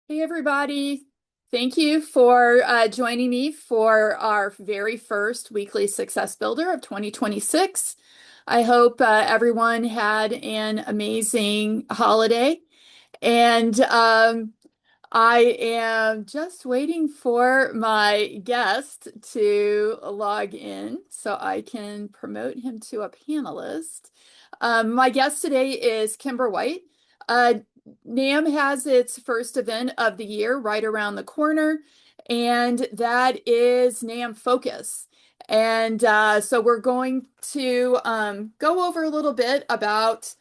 Hey, everybody. Thank you for joining me for our very first weekly Success Builder of 2026. I hope everyone had an amazing holiday. And I am just waiting for my guest to log in so I can promote him to a panelist. My guest today is Kimber White. Uh, NAMB has its first event of the year right around the corner, and that is NAMB Focus. And so we're going to go over a little bit about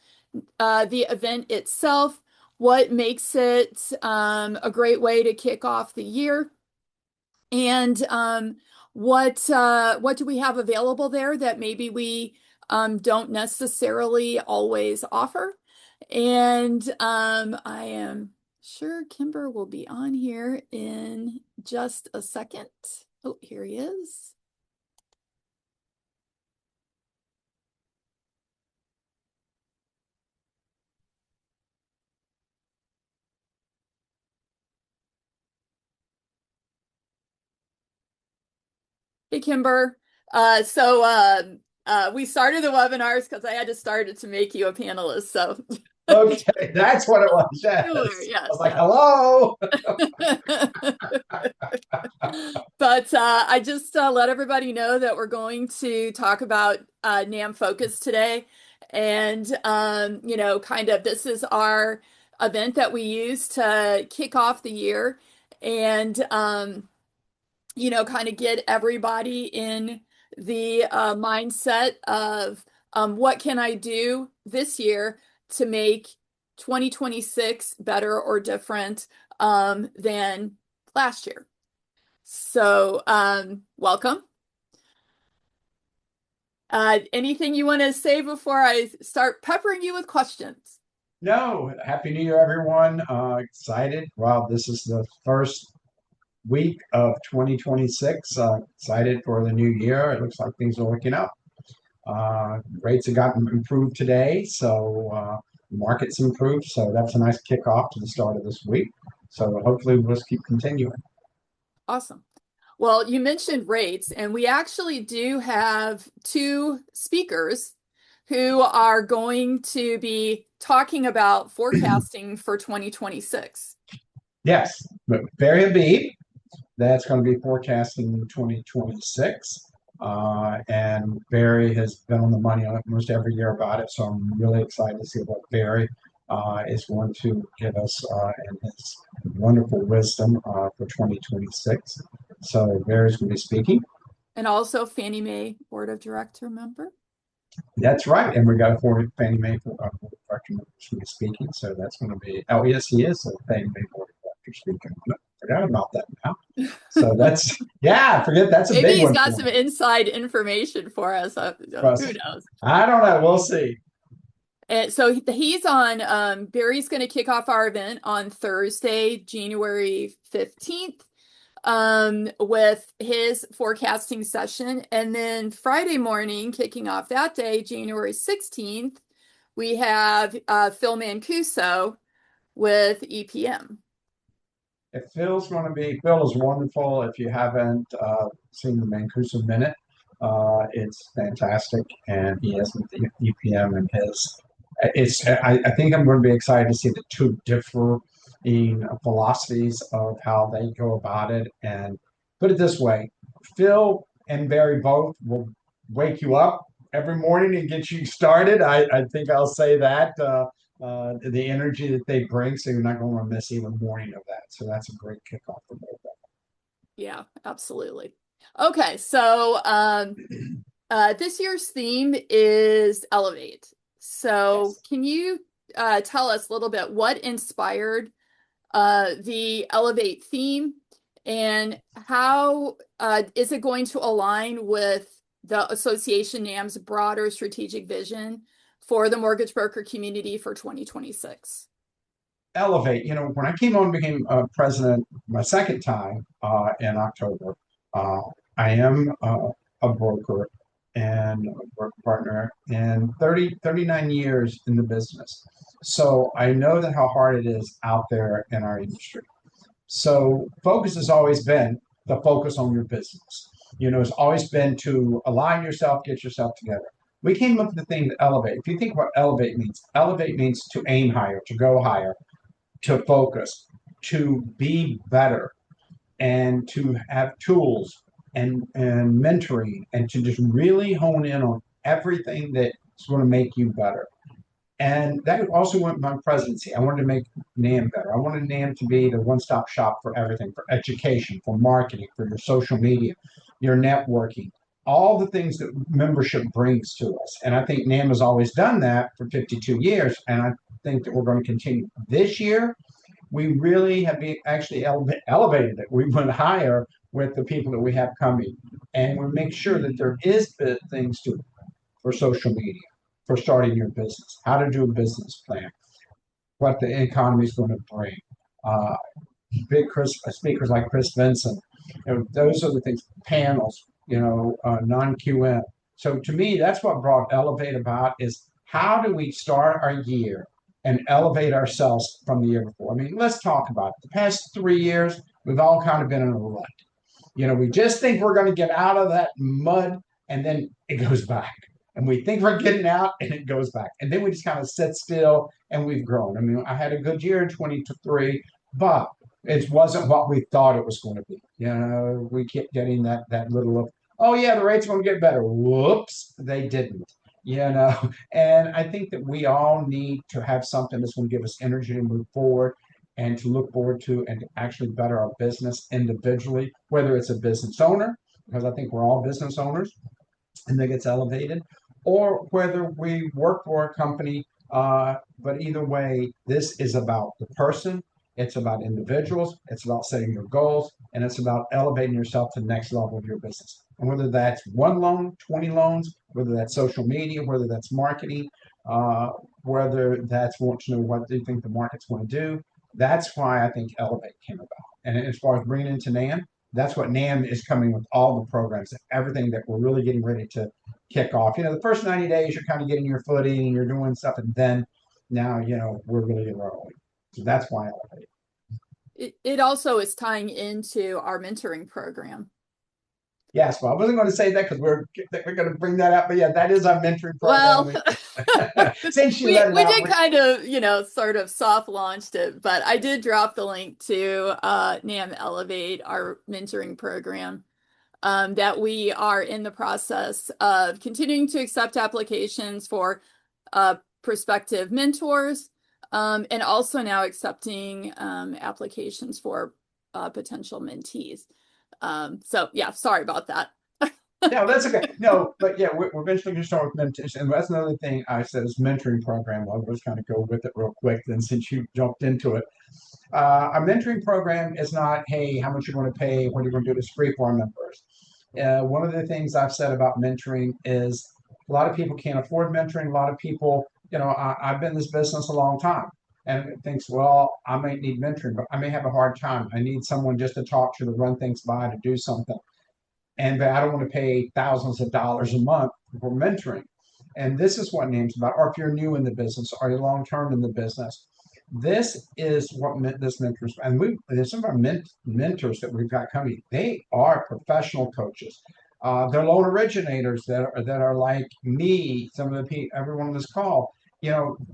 the event itself, what makes it a great way to kick off the year, and what do we have available there that maybe we don't necessarily always offer. And I am sure Kimber will be on here in just a second. Oh, here he is. Hey, Kimber. We started the webinars because I had to start it to make you a panelist. So Okay, that's what it was. Yes. sure, I yes, was like, yes. hello. But I just let everybody know that we're going to talk about NAM Focus today. And, kind of this is our event that we use to kick off the year. And, kind of get everybody in the mindset of what can I do this year to make 2026 better or different than last year. So, welcome. Anything you want to say before I start peppering you with questions? No, Happy New Year, everyone. Excited. Wow, this is the first week of 2026. Excited for the new year. It looks like things are looking up. Rates have gotten improved today, so markets improved. So that's a nice kickoff to the start of this week. So hopefully we'll just keep continuing. Awesome. Well, you mentioned rates, and we actually do have two speakers who are going to be talking about forecasting for 2026. Yes, but Barry Habib, that's going to be forecasting 2026. And Barry has been on the money almost every year about it. So I'm really excited to see what Barry is going to give us and his wonderful wisdom for 2026. So Barry's going to be speaking. And also Fannie Mae Board of Director member. That's right. And we got a Fannie Mae board of director who's going to be speaking. So that's going to be, oh, yes, he is a Fannie Mae board of director speaking. I forgot about that now. So that's, yeah, I forget. That's a Maybe big he's one got for some inside information for us. Who us. knows? I don't know. We'll see. And so he's on, Barry's going to kick off our event on Thursday, January 15th, with his forecasting session. And then Friday morning, kicking off that day, January 16th, we have Phil Mancuso with EPM. If Phil's going to be, Phil is wonderful. If you haven't seen the Mancuso Minute, it's fantastic. And he has the EPM and his, I think I'm going to be excited to see the two differing philosophies of how they go about it. And put it this way, Phil and Barry both will wake you up every morning and get you started. I think I'll say that. The energy that they bring, so you're not going to miss even morning of that. So that's a great kickoff for both of Yeah, absolutely. Okay, so this year's theme is Elevate. So Yes. can you tell us a little bit what inspired the Elevate theme, and how is it going to align with the Association NAM's broader strategic vision for the mortgage broker community for 2026? Elevate. When I came on and became president my second time in October, uh, I am a broker and a broker partner and 39 years in the business. So I know that how hard it is out there in our industry. So focus has always been the focus on your business. It's always been to align yourself, get yourself together. We came up with the thing to elevate. If you think what elevate means to aim higher, to go higher, to focus, to be better, and to have tools and mentoring, and to just really hone in on everything that's going to make you better. And that also went with my presidency. I wanted to make NAMB better. I wanted NAMB to be the one-stop shop for everything, for education, for marketing, for your social media, your networking, all the things that membership brings to us. And I think NAMB has always done that for 52 years. And I think that we're going to continue. This year, we really have been actually elevated it. We went higher with the people that we have coming. And we make sure that there is things to for social media, for starting your business, how to do a business plan, what the economy is going to bring. Uh, big speakers like Chris Vincent, those are the things. Panels, non-QM. So to me, that's what brought Elevate about is how do we start our year and elevate ourselves from the year before? I mean, let's talk about it. The past 3 years, we've all kind of been in a rut. We just think we're going to get out of that mud and then it goes back. And we think we're getting out and it goes back. And then we just kind of sit still and we've grown. I mean, I had a good year in 23, but it wasn't what we thought it was going to be. We kept getting that little of, oh yeah, the rates are going to get better. Whoops, they didn't. And I think that we all need to have something that's going to give us energy to move forward and to look forward to and to actually better our business individually, whether it's a business owner, because I think we're all business owners and that gets elevated, or whether we work for a company. But either way, this is about the person. It's about individuals. It's about setting your goals, and it's about elevating yourself to the next level of your business. And whether that's one loan, 20 loans, whether that's social media, whether that's marketing, uh, whether that's want to know what do you think the market's going to do. That's why I think Elevate came about. And as far as bringing it into NAM, that's what NAM is coming with all the programs, everything that we're really getting ready to kick off. The first 90 days, you're kind of getting your footing and you're doing stuff. And then now, we're really rolling. So that's why I like it. It also is tying into our mentoring program. Yes, well, I wasn't going to say that because we're going to bring that up. But yeah, that is our mentoring program. Well, Since you we let it we out, did kind of, sort of soft launched it, but I did drop the link to NAM Elevate, our mentoring program, that we are in the process of continuing to accept applications for prospective mentors, and also now accepting applications for potential mentees. So yeah, sorry about that. no, that's okay. No, but yeah, we're eventually going to start with meditation. And that's another thing I said is mentoring program. I'll just kind of go with it real quick. Then, since you jumped into it, our mentoring program is not, hey, how much you're going to pay, what you're going to do. It's free for our members. One of the things I've said about mentoring is a lot of people can't afford mentoring. A lot of people, I've been in this business a long time and it thinks, well, I might need mentoring, but I may have a hard time. I need someone just to talk to run things by, to do something. But I don't want to pay thousands of dollars a month for mentoring. And this is what NAME's about. Or if you're new in the business, or you're long term in the business, this is what this mentors. And there's some of our mentors that we've got coming. They are professional coaches. They're loan originators that are like me. Some of the people, everyone on this call,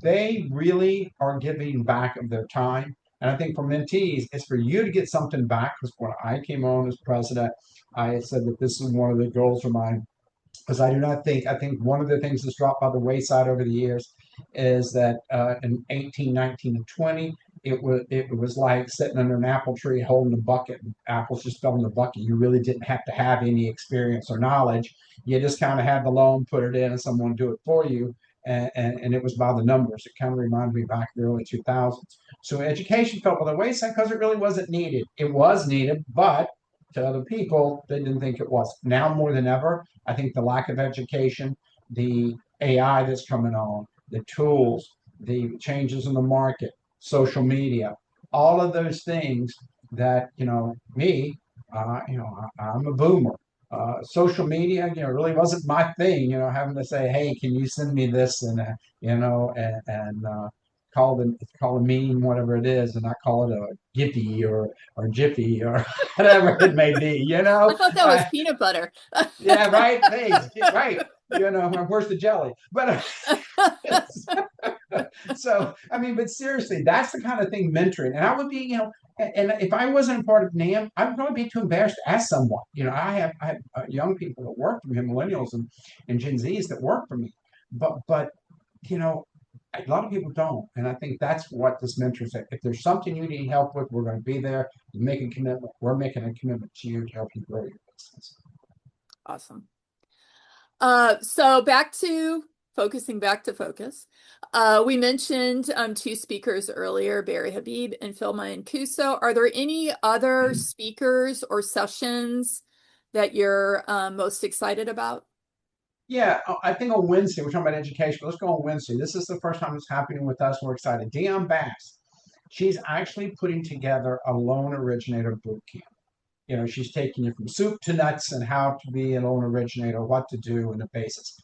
they really are giving back of their time. And I think for mentees, it's for you to get something back. Because when I came on as president, I said that this is one of the goals of mine, because I think one of the things that's dropped by the wayside over the years is that in 18, 19, and 20, it was like sitting under an apple tree holding a bucket. And apples just fell in the bucket. You really didn't have to have any experience or knowledge. You just kind of had the loan, put it in, and someone do it for you. And it was by the numbers. It kind of reminded me back in the early 2000s. So education fell by the wayside because it really wasn't needed. It was needed, but to other people, they didn't think it was. Now more than ever, I think the lack of education, the AI that's coming on, the tools, the changes in the market, social media, all of those things that, me, I'm a boomer. Social media, really wasn't my thing, having to say, hey, can you send me this? And, it's called a meme, whatever it is, and I call it a Giphy or Jiffy or whatever it may be. I thought that was Uh, peanut butter. yeah, right. Thanks. Right. Where's the jelly? But so I mean, but seriously, that's the kind of thing mentoring. And I would be, and if I wasn't a part of NAMB, I would probably be too embarrassed to ask someone. I have young people that work for me, millennials and Gen Zs that work for me. But you know, a lot of people don't. And I think that's what this mentor said. If there's something you need help with, we're going to be there. You make a commitment. We're making a commitment to you to help you grow your business. Awesome. So focusing back to focus. We mentioned two speakers earlier, Barry Habib and Phil Mancuso. Are there any other speakers or sessions that you're most excited about? Yeah, I think on Wednesday, we're talking about education. Let's go on Wednesday. This is the first time it's happening with us. We're excited. Dion Bass, she's actually putting together a loan originator boot camp. She's taking you from soup to nuts and how to be a loan originator, what to do, and the basics.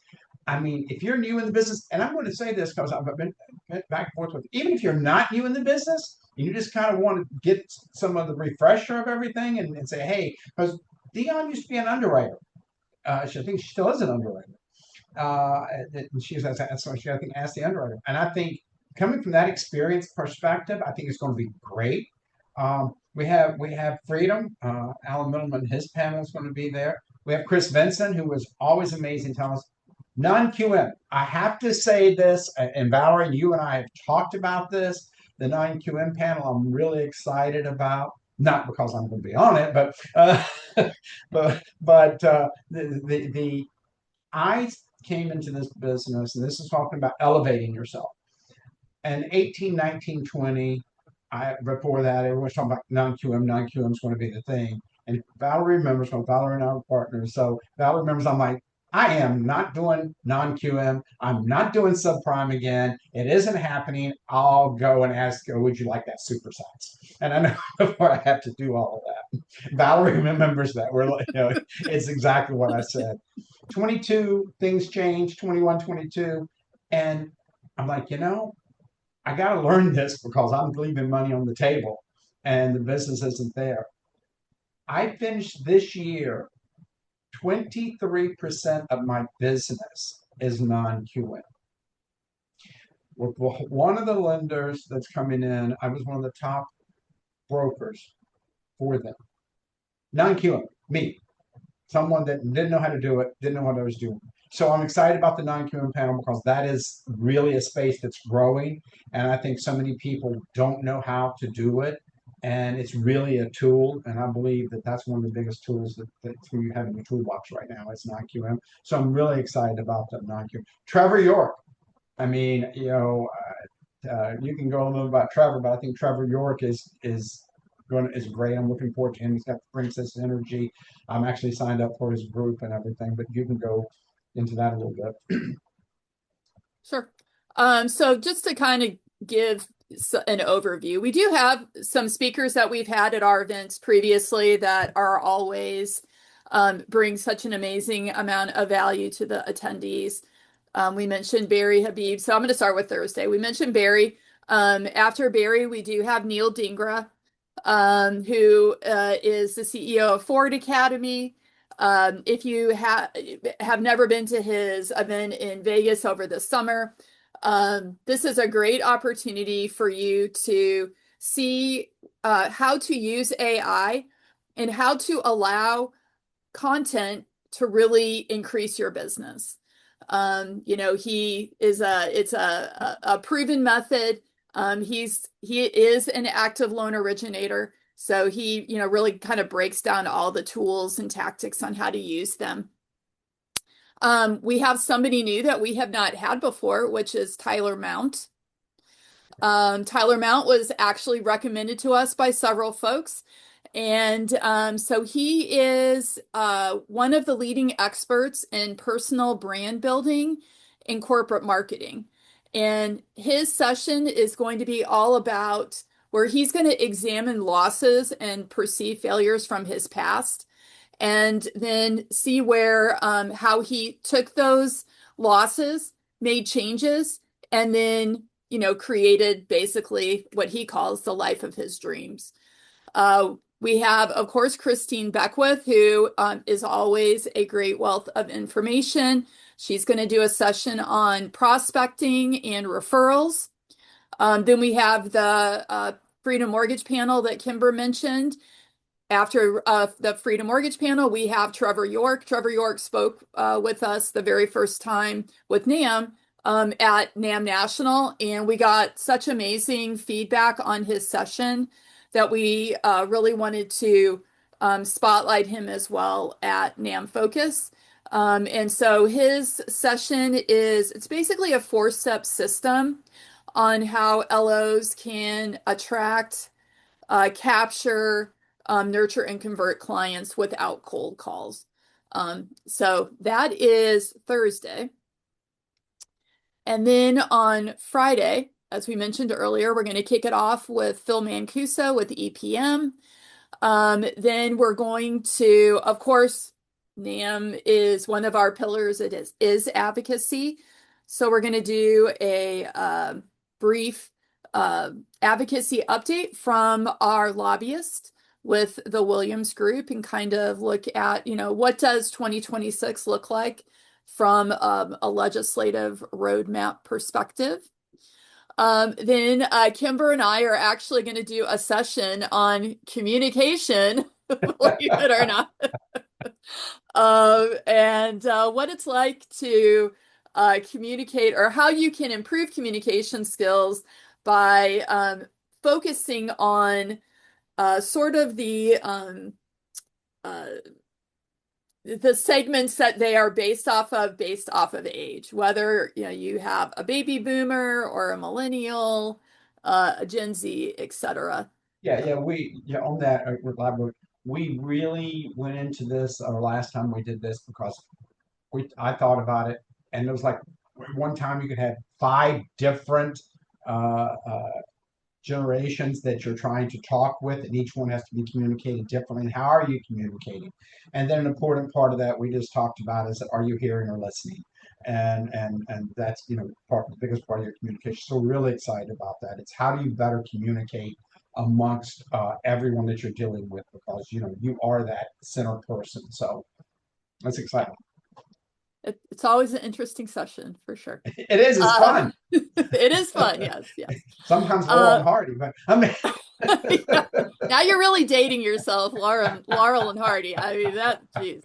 I mean, if you're new in the business, and I'm going to say this because I've been back and forth with, even if you're not new in the business, and you just kind of want to get some of the refresher of everything and say, hey, because Dion used to be an underwriter. I think she still is an underwriter. And she was that's why she I think asked the underwriter. And I think coming from that experience perspective, I think it's going to be great. We have Freedom, Alan Middleman, his panel is going to be there. We have Chris Vincent, who was always amazing, telling us non-QM. I have to say this, and Valerie, you and I have talked about this. The non-QM panel, I'm really excited about. Not because I'm going to be on it, but the I came into this business, and this is talking about elevating yourself. And 18, 19, 20, before that, everyone's talking about non-QM. Non-QM is going to be the thing. And Valerie remembers when Valerie and I were partners. So Valerie remembers, I'm like, I am not doing non-QM. I'm not doing subprime again. It isn't happening. I'll go and ask, oh, would you like that supersize? And I know before I have to do all of that. Valerie remembers that. We're like, it's exactly what I said. 22, things change, 21, 22. And I'm like, I got to learn this because I'm leaving money on the table and the business isn't there. I finished this year, 23% of my business is non-QM. With one of the lenders that's coming in, I was one of the top brokers for them. Non-QM, me, someone that didn't know how to do it, didn't know what I was doing. So I'm excited about the non-QM panel because that is really a space that's growing. And I think so many people don't know how to do it. And it's really a tool. And I believe that that's one of the biggest tools that you have in your toolbox right now. It's non-QM. So I'm really excited about the non-QM. Trevor York. I mean, you can go a little about Trevor, but I think Trevor York is great. I'm looking forward to him. He's got Princess Energy. I'm actually signed up for his group and everything, but you can go into that a little bit. Sure. So just to kind of give an overview, we do have some speakers that we've had at our events previously that are always bring such an amazing amount of value to the attendees. We mentioned Barry Habib, so I'm going to start with Thursday. We mentioned Barry. After Barry, we do have Neil Dingra, who is the CEO of Ford Academy. If you have never been to his event in Vegas over the summer, this is a great opportunity for you to see how to use AI and how to allow content to really increase your business. It's a proven method. He is an active loan originator. So he, really kind of breaks down all the tools and tactics on how to use them. We have somebody new that we have not had before, which is Tyler Mount. Tyler Mount was actually recommended to us by several folks. And so he is one of the leading experts in personal brand building and corporate marketing. And his session is going to be all about where he's going to examine losses and perceived failures from his past, and then see where how he took those losses, made changes, and then created basically what he calls the life of his dreams. We have, of course, Christine Beckwith, who is always a great wealth of information. She's going to do a session on prospecting and referrals. Then we have the Freedom Mortgage panel that Kimber mentioned. After the Freedom Mortgage panel, we have Trevor York. Trevor York spoke with us the very first time with NAM at NAM National, and we got such amazing feedback on his session that we really wanted to spotlight him as well at NAM Focus. And so his session it's basically a four-step system on how LOs can attract, capture, nurture, and convert clients without cold calls. So that is Thursday. And then on Friday, as we mentioned earlier, we're going to kick it off with Phil Mancuso with EPM. Then we're going to, of course, NAM is one of our pillars. It is advocacy. So we're going to do a brief advocacy update from our lobbyist with the Williams Group and kind of look at, what does 2026 look like from a legislative roadmap perspective. Then Kimber and I are actually going to do a session on communication, believe it or not, and what it's like to communicate or how you can improve communication skills by focusing on sort of the segments that they are based off of age, whether you have a baby boomer or a millennial, a Gen Z, etc. Yeah. On that, we really went into this last time we did this because I thought about it, and it was like one time you could have five different uh, uh, generations that you're trying to talk with, and each one has to be communicated differently. And how are you communicating? And then an important part of that we just talked about is, are you hearing or listening? And that's the biggest part of your communication. So we're really excited about that. It's how do you better communicate amongst everyone that you're dealing with, because you are that center person. So that's exciting. It's always an interesting session for sure. It is. It's fun. It is fun. Yes, yes. Sometimes Laurel and Hardy, but I mean, Yeah. Now you're really dating yourself, Laurel and Hardy. I mean that, geez.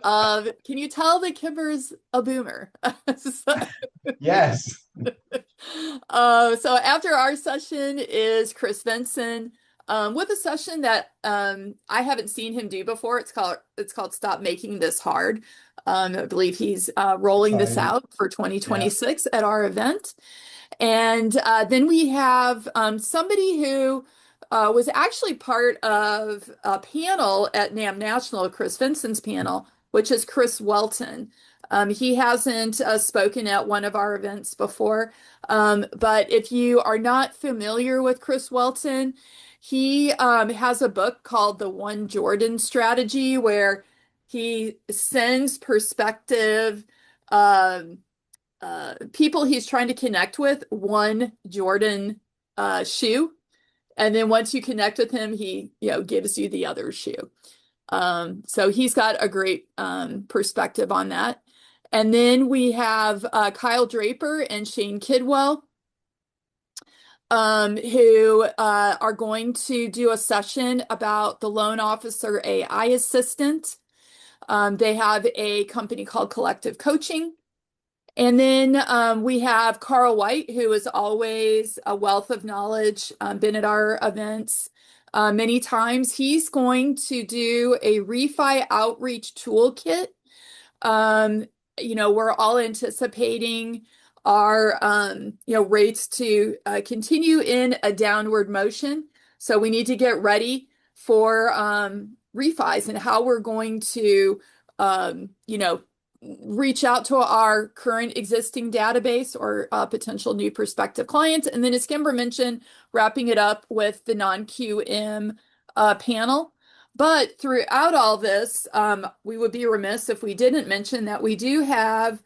Can you tell that Kimber's a boomer? So, yes. so after our session is Chris Vinson, with a session that I haven't seen him do before. It's called Stop Making This Hard. I believe he's rolling this Exciting. out for Yeah. 2026 at our event. And then we have somebody who was actually part of a panel at NAM National, Chris Vinson's panel, which is Chris Welton. He hasn't spoken at one of our events before, but if you are not familiar with Chris Welton, he has a book called The One Jordan Strategy, where he sends perspective people he's trying to connect with one Jordan shoe. And then once you connect with him, he gives you the other shoe. So he's got a great perspective on that. And then we have Kyle Draper and Shane Kidwell, who are going to do a session about the loan officer AI assistant. They have a company called Collective Coaching. And then we have Carl White, who is always a wealth of knowledge, been at our events many times. He's going to do a refi outreach toolkit. We're all anticipating our, rates to continue in a downward motion. So we need to get ready for refis and how we're going to, reach out to our current existing database or potential new prospective clients. And then, as Kimber mentioned, wrapping it up with the non-QM panel. But throughout all this, we would be remiss if we didn't mention that we do have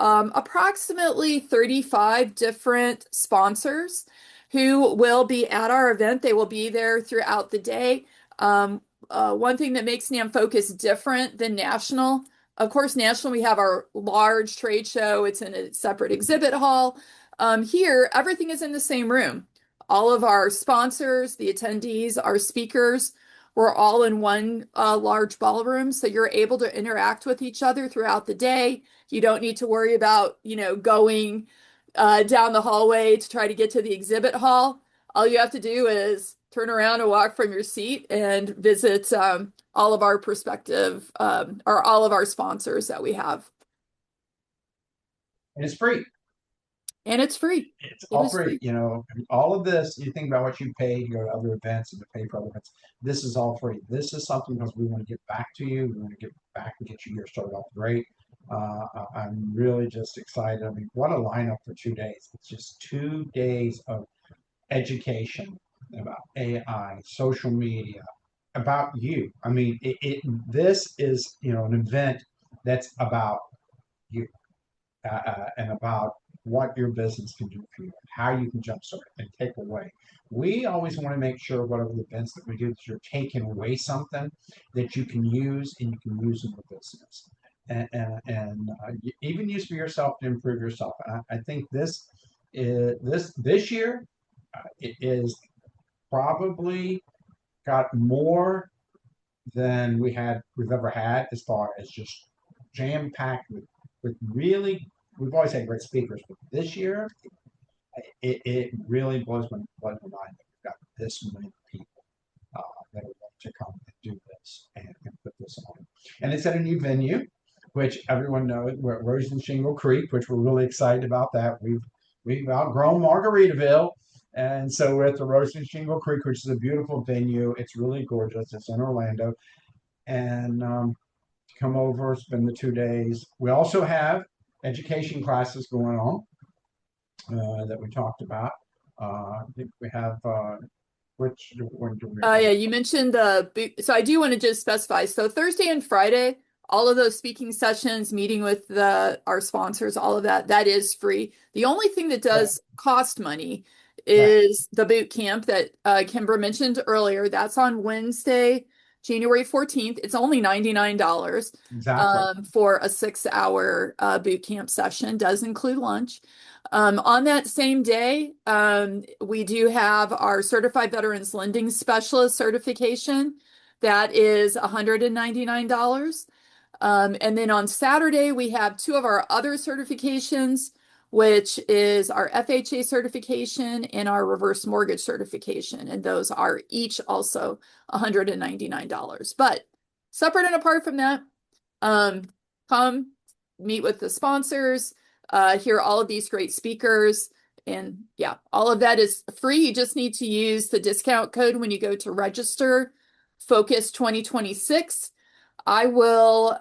approximately 35 different sponsors who will be at our event. They will be there throughout the day. Um, one thing that makes NAMB Focus different than national, of course, national, we have our large trade show. It's in a separate exhibit hall. Here, everything is in the same room. All of our sponsors, the attendees, our speakers, we're all in one large ballroom, so you're able to interact with each other throughout the day. You don't need to worry about, going down the hallway to try to get to the exhibit hall. All you have to do is turn around and walk from your seat and visit all of our prospective or all of our sponsors that we have. And it's free. And it's free. It's It all is free. free. All of this, you think about what you pay, you go to other events and to pay for other events. This is all free. This is something because we want to give back to you. We want to get back and get your year started off great. I'm really just excited. I mean, what a lineup for 2 days. It's just 2 days of education about AI, social media, about you. I mean, this is, an event that's about you and about what your business can do for you, how you can jumpstart and take away. We always want to make sure whatever the events that we do, that you're taking away something that you can use and you can use in the business. And even use for yourself to improve yourself. And I think this year it is probably got more than we've ever had as far as just jam packed with really, we've always had great speakers, but this year it really blows my mind that we've got this many people that are willing to come and do this and put this on. And it's at a new venue, which everyone knows. We're at Rose and Shingle Creek, which we're really excited about that. We've outgrown Margaritaville. And so we're at the Rose and Shingle Creek, which is a beautiful venue. It's really gorgeous. It's in Orlando. And come over, spend the 2 days. We also have education classes going on that we talked about. I think we have which one do we have? Yeah, you mentioned so I do want to just specify. So Thursday and Friday, all of those speaking sessions, meeting with our sponsors, all of that, that is free. The only thing that Right, does cost money right, is the boot camp that Kimber mentioned earlier. That's on Wednesday, January 14th. It's only $99 exactly. for a 6-hour boot camp session. Does include lunch. On that same day, we do have our Certified Veterans Lending Specialist certification. That is $199. And then on Saturday, we have two of our other certifications, which is our FHA certification and our reverse mortgage certification. And those are each also $199. But separate and apart from that, um, come meet with the sponsors, hear all of these great speakers. And yeah, all of that is free. You just need to use the discount code when you go to register Focus 2026. I will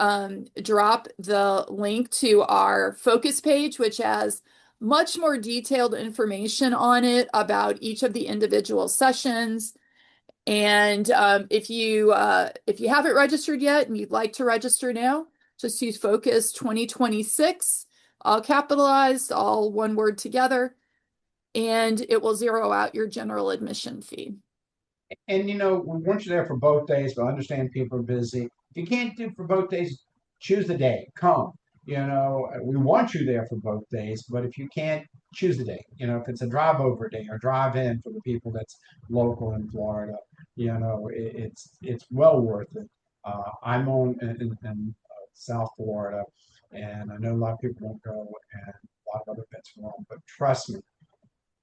drop the link to our Focus page, which has much more detailed information on it about each of the individual sessions. And if you haven't registered yet and you'd like to register now, just use Focus 2026, all capitalized, all one word together, and it will zero out your general admission fee. And we want you there for both days, but I understand people are busy. If you can't do for both days, choose the day. Come. We want you there for both days, but if you can't, choose the day. If it's a drive over day or drive in for the people that's local in Florida, it's well worth it. I'm on in South Florida, and I know a lot of people won't go, and a lot of other vets won't. But trust me,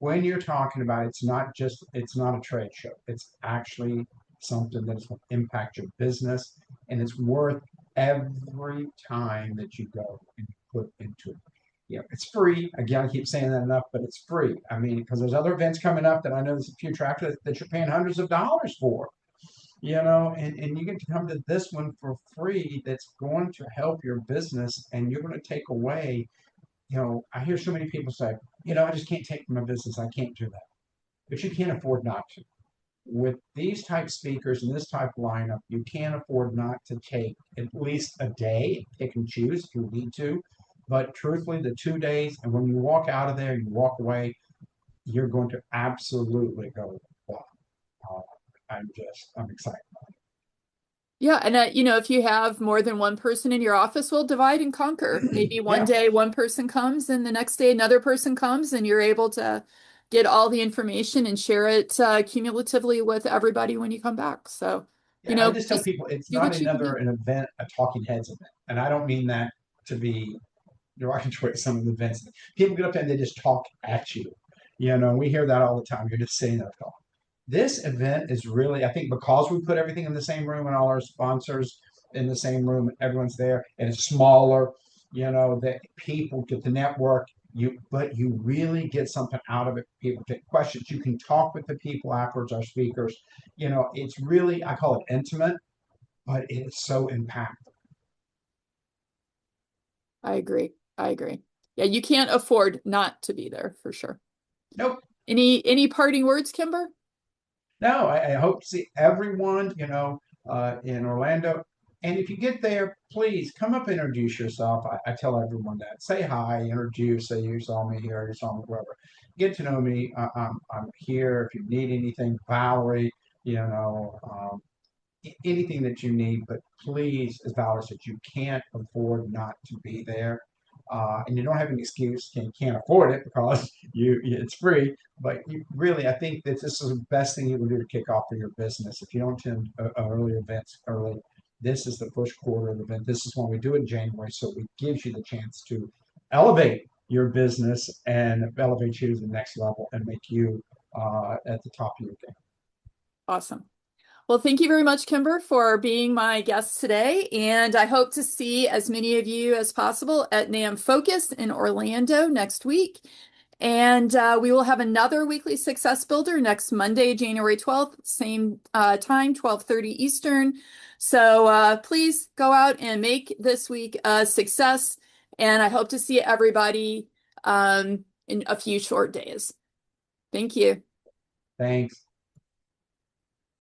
when you're talking about it's not a trade show. It's actually something that is going to impact your business, and it's worth every time that you go and you put into it. It's free. Again, I keep saying that enough, but it's free. I mean, because there's other events coming up that I know there's a few tracks that you're paying hundreds of dollars for. And you get to come to this one for free that's going to help your business, and you're going to take away. I hear so many people say, I just can't take my business. I can't do that. But you can't afford not to. With these type speakers and this type lineup, you can't afford not to take at least a day, pick and choose if you need to, But truthfully, the 2 days, and when you walk out of there, you walk away, you're going to absolutely go, wow, uh, I'm excited. Yeah, and if you have more than one person in your office, we'll divide and conquer. Maybe one Yeah, day one person comes, and the next day another person comes, and you're able to get all the information and share it cumulatively with everybody when you come back. So, yeah. I just tell just people it's do not what you can another do. an event, a talking heads event, and I don't mean that to be derogatory. Some of the events, people get up there and they just talk at you. We hear that all the time. You're just sitting there talking. This event is really, I think, because we put everything in the same room and all our sponsors in the same room, everyone's there, and it's smaller. That people get the network. But you really get something out of it. People get questions. You can talk with the people afterwards. Our speakers. It's really, I call it intimate, but it is so impactful. I agree. I agree. Yeah, you can't afford not to be there for sure. Nope. Any parting words, Kimber? No, I hope to see everyone, in Orlando. And if you get there, please come up and introduce yourself. I tell everyone that. Say hi, introduce, say you saw me here, you saw me wherever. Get to know me. I'm here. If you need anything, Valerie, anything that you need, but please, as Valerie said, you can't afford not to be there. And you don't have an excuse. You can't afford it because it's free. But really, I think that this is the best thing you can do to kick off for your business. If you don't attend early events early, this is the first quarter of the event. This is when we do it in January, so it gives you the chance to elevate your business and elevate you to the next level and make you at the top of your game. Awesome. Well, thank you very much, Kimber, for being my guest today. And I hope to see as many of you as possible at NAMB Focus in Orlando next week. And we will have another weekly success builder next Monday, January 12th, same time, 12:30 Eastern. So please go out and make this week a success. And I hope to see everybody in a few short days. Thank you. Thanks.